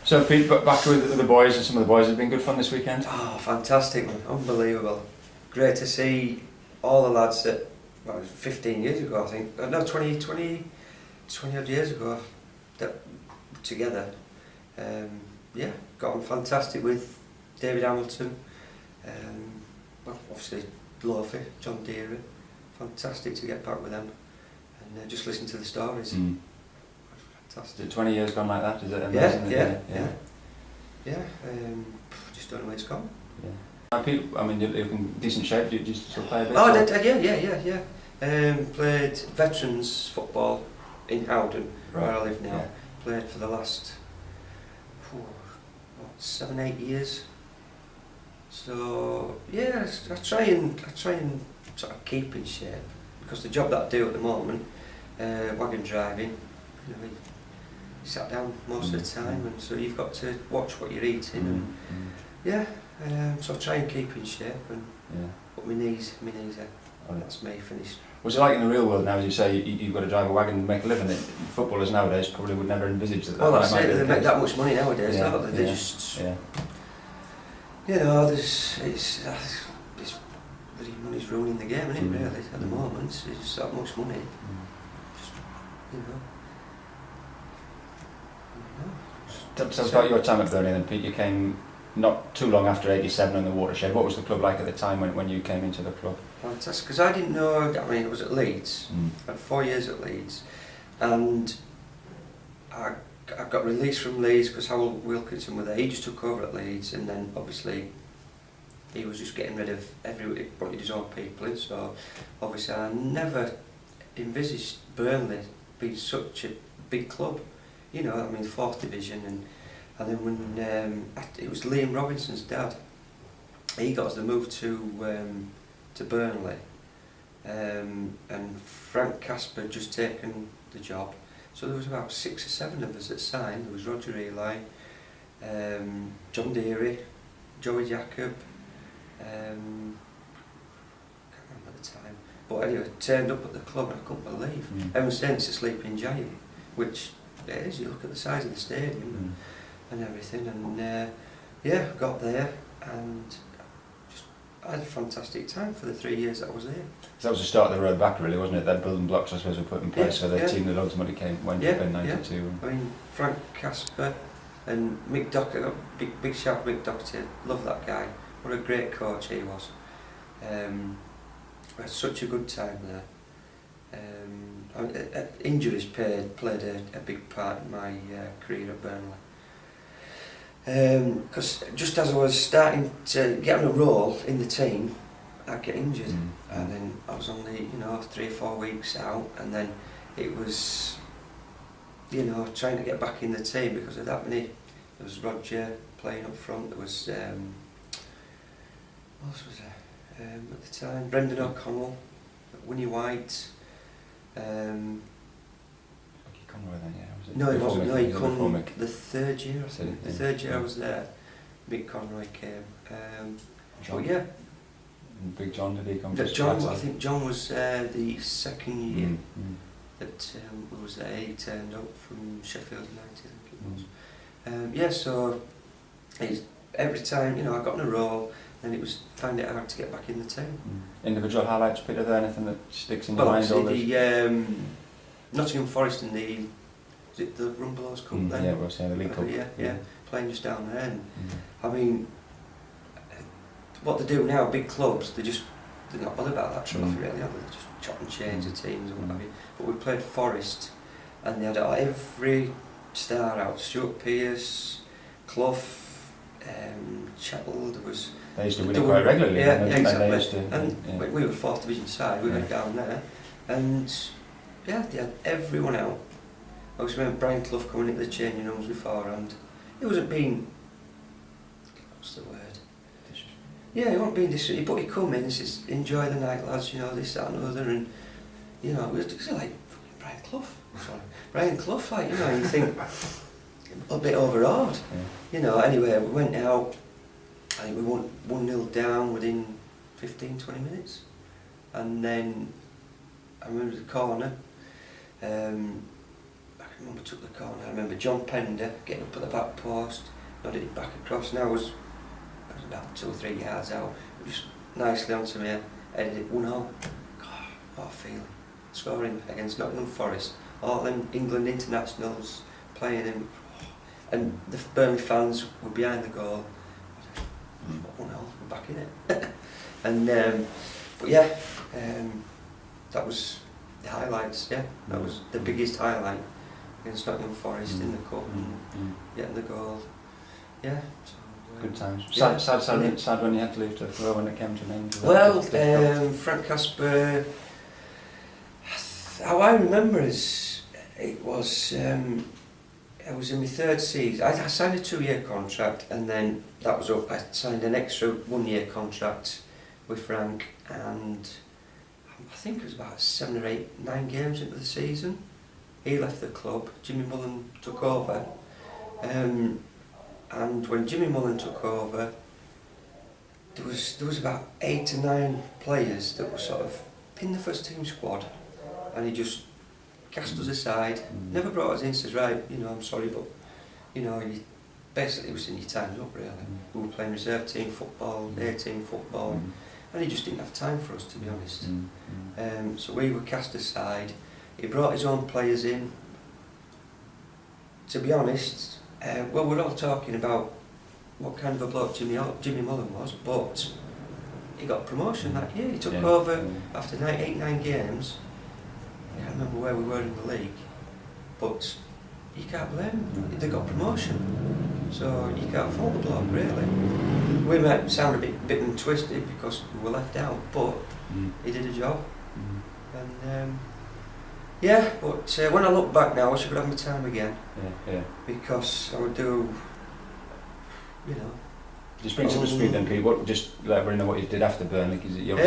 So Pete, back with the boys, and some of the boys have been good fun this weekend? Oh, fantastic, man. Unbelievable. Great to see all the lads that, well, 15 years ago I think, no, 20 odd years ago, that together. Yeah, got on fantastic with David Hamilton, well, obviously Loafy, John Deere. Fantastic to get back with them and just listen to the stories. Fantastic. Is it 20 years gone like that? Is it amazing? Yeah. Just don't know where it's gone. Yeah. Pete, I mean, you're in decent shape. Do you still play a bit? Oh, yeah. Played veterans football in Howden, where I live now. Yeah. Played for the last 7-8 years. So yeah, I try and sort of keep in shape, because the job that I do at the moment, wagon driving, you know, you sat down most of the time, and so you've got to watch what you're eating. So I try and keep in shape and put my knees are. That's me finished. What's it like in the real world now? As you say, you've got to drive a wagon and make a living. Footballers nowadays probably would never envisage that. Well, that's it. They make that much money nowadays, don't they? They just, you know, it's bloody money's ruining the game, isn't it? Really, at the moment, it's just that much money. Just, you know. Tell us about your time at Burnley then, Pete. You came not too long after '87 on the watershed. What was the club like at the time when you came into the club? Fantastic, because I didn't know. I mean, it was at Leeds. I had 4 years at Leeds, and I got released from Leeds because Howell Wilkinson was there. He just took over at Leeds, and then obviously he was just getting rid of everybody, wanted his own people in. So obviously I never envisaged Burnley being such a big club. You know, I mean, 4th division, and then when it was Liam Robinson's dad, he got us the move to Burnley, and Frank Casper had just taken the job. So there was about 6 or 7 of us that signed. There was Roger Eli, John Deere, Joey Jacob, I can't remember the time. But anyway, turned up at the club and I couldn't believe. Ever since, it's a sleeping giant, which it is. You look at the size of the stadium and everything, and got there and I had a fantastic time for the 3 years that I was there. So that was the start of the road back, really, wasn't it? That building blocks, I suppose, were put in place for the team that ultimately went up in '92. I mean, Frank Casper and Mick Doherty, big shout Mick Doherty, love that guy. What a great coach he was. I had such a good time there. Injuries played a big part in my career at Burnley. Because just as I was starting to get on a roll in the team, I'd get injured, and then I was only 3 or 4 weeks out, and then it was trying to get back in the team because of that many. There was Roger playing up front. There was what else was there at the time? Brendan O'Connell, Winnie White. Conroy then, yeah. No, he wasn't. No, he come the 3rd year. I think the 3rd year I was there. Big Conroy came. But yeah. And Big John, did he come? I think John was the 2nd year that we was there. He turned up from Sheffield United, I think it was. So every time I got on a roll, and it was find it hard to get back in the team. Individual highlights, Peter. Are there anything that sticks in your mind? The Nottingham Forest in the the Rumbelows Cup then? Yeah, we'll say the League Cup. Playing just down there. And I mean, what they do now, big clubs, they're not bothered about that trophy really, are they? They just chop and change the teams and what have you. But we played Forest, and they had every star out: Stuart Pearce, Clough, Chettle. They used to win it quite regularly. Exactly. And we were 4th division side. We went down there, and they had everyone out. I always remember Brian Clough coming into the changing rooms beforehand. He wasn't being, what's the word? Yeah, he wasn't being disrespectful, but he come in and says, enjoy the night, lads, this, that and other, and we were like, Brian Clough, Brian Clough, you think, a bit overawed. Anyway, we went out, I think we won 1-0 down within 15-20 minutes, and then I remember the corner, I remember took the corner. I remember John Pender getting up at the back post, nodded it back across, and I was about 2 or 3 yards out, just nicely onto me, headed it 1-0. God, what a feeling. Scoring against Nottingham Forest, all them England internationals playing him, and the Burnley fans were behind the goal. 1-0, we're back in it. And but yeah, that was the highlights. Yeah, that was the biggest highlight against Nottingham Forest in the cup and getting the goal. Yeah. So, good times. Yeah. Sad when you had to leave to throw when it came to an end. Well, Frank Casper, how I remember is it was I was in my 3rd season. I signed a 2-year contract, and then that was up. I signed an extra 1-year contract with Frank, and I think it was about 7 or 8, 9 games into the season. He left the club. Jimmy Mullen took over, and when Jimmy Mullen took over, there was about 8 to 9 players that were sort of in the first team squad, and he just cast us aside, never brought us in, says, right, you know, I'm sorry, but, you know, basically it was in your time's up, really. We were playing reserve team football, A-team football, and he just didn't have time for us, to be honest. So we were cast aside. He brought his own players in. To be honest, well, we're all talking about what kind of a bloke Jimmy Mullen was, but he got promotion that year. He took over after 8-9 games. I can't remember where we were in the league, but you can't blame them. They got promotion, so you can't fault the bloke, really. We might sound a bit and twisted because we were left out, but he did a job. And yeah, but when I look back now, I wish I could have my time again. Because I would do, you know. Just bring us up to speed then, Pete. What, just let everyone know what you did after Burnley, because you I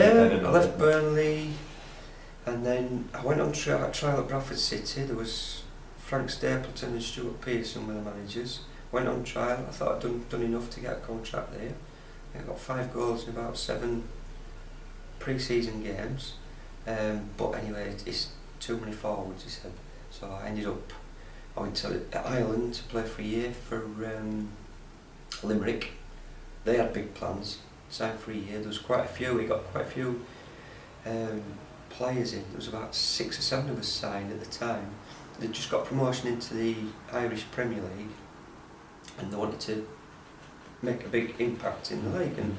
left Burnley. And then I went on trial at Bradford City. There was Frank Stapleton and Stuart Pearson were the managers. Went on trial. I thought I'd done enough to get a contract there. I got 5 goals in about 7 pre-season games. But anyway, it's too many forwards, he said. So I went to Ireland to play for a year for Limerick. They had big plans. Signed for a year. There was quite a few. We got quite a few players in. There was about 6 or 7 of us signed at the time. They just got promotion into the Irish Premier League, and they wanted to make a big impact in the league. And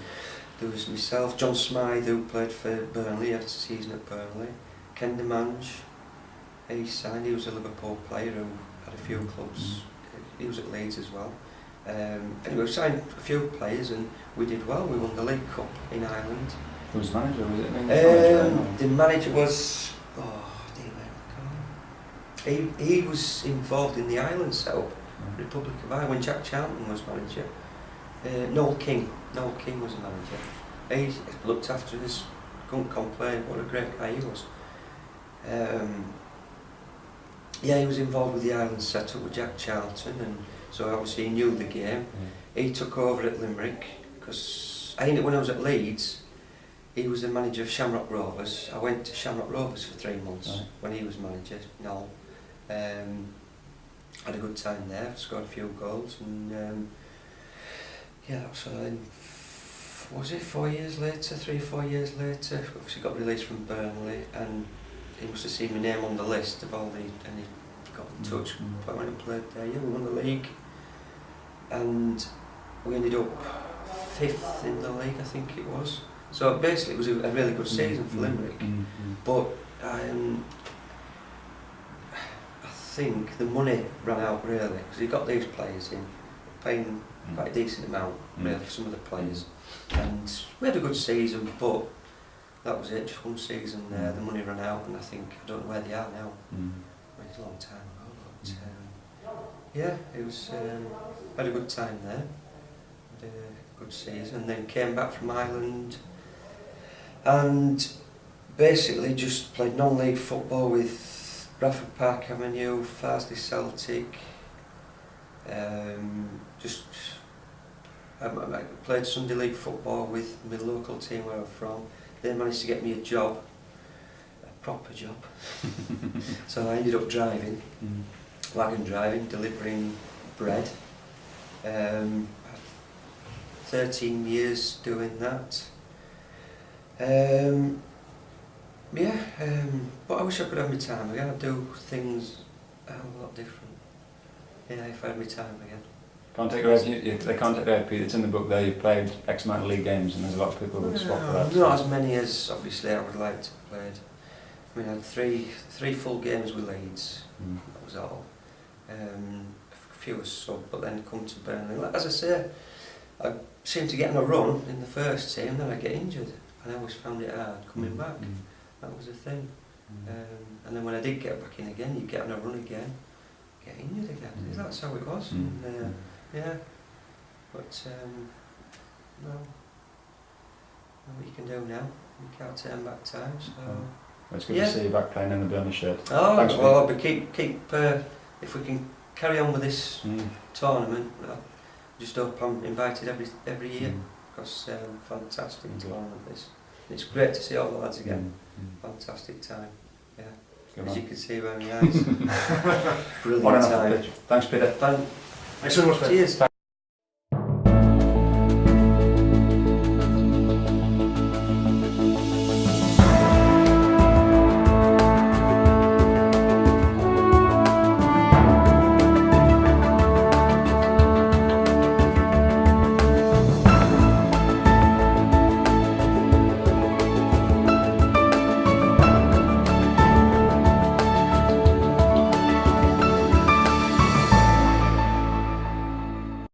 there was myself, John Smythe, who played for Burnley, had a season at Burnley. Ken DeMange, he signed. He was a Liverpool player who had a few clubs. He was at Leeds as well. Anyway, we signed a few players and we did well. We won the League Cup in Ireland. Who was the manager? Was it the manager was, he was involved in the Island setup, Republic of Ireland, when Jack Charlton was manager. Noel King was the manager. He looked after us, couldn't complain, what a great guy he was. Yeah, he was involved with the Island setup with Jack Charlton, and so obviously he knew the game. He took over at Limerick, because when I was at Leeds, he was the manager of Shamrock Rovers. I went to Shamrock Rovers for 3 months when he was manager, Noel. Had a good time there, scored a few goals, and yeah, that was then, was it 4 years later, 3 or 4 years later, obviously got released from Burnley, and he must have seen my name on the list of all the, and he got in touch. I went and played there. Yeah, we won the league, and we ended up 5th in the league, I think it was. So basically, it was a really good season for Limerick. But I think the money ran out really, because he got these players in, paying quite a decent amount really for some of the players, and we had a good season, but that was it, just one season there. The money ran out, and I don't know where they are now. It's a long time ago, but yeah, it was had a good time there, had a good season, and then came back from Ireland and basically just played non-league football with Bradford Park Avenue, Farsley Celtic. I played Sunday League football with my local team where I'm from. They managed to get me a job, a proper job. So I ended up driving. wagon driving, delivering bread. 13 years doing that. But I wish I could have my time again. I'd do things a hell of a lot different. Yeah, if I had my time again. Can't take they can't take their Peter. It's in the book there. You've played X amount of league games, and there's a lot of people who would swap for that. Not as many as obviously I would like to have played. I mean, I had three full games with Leeds. That was all. A few as sub, but then come to Burnley. Like, as I say, I seemed to get on a run in the first team, then I get injured, and I always found it hard coming back. That was the thing. And then when I did get back in again, you get on a run again, get injured again. That's how it was. And, yeah, but no, what you can do now, you can't turn back time. So it's good to see you back playing in the Burnley shirt. Oh, thanks, well, but keep if we can carry on with this tournament. Just hope I'm invited every year, because fantastic tournament this. It's great to see all the lads again. Fantastic time. Yeah. As you can see by my eyes. Brilliant time. Thanks, Peter. Thanks so much, mate. Cheers.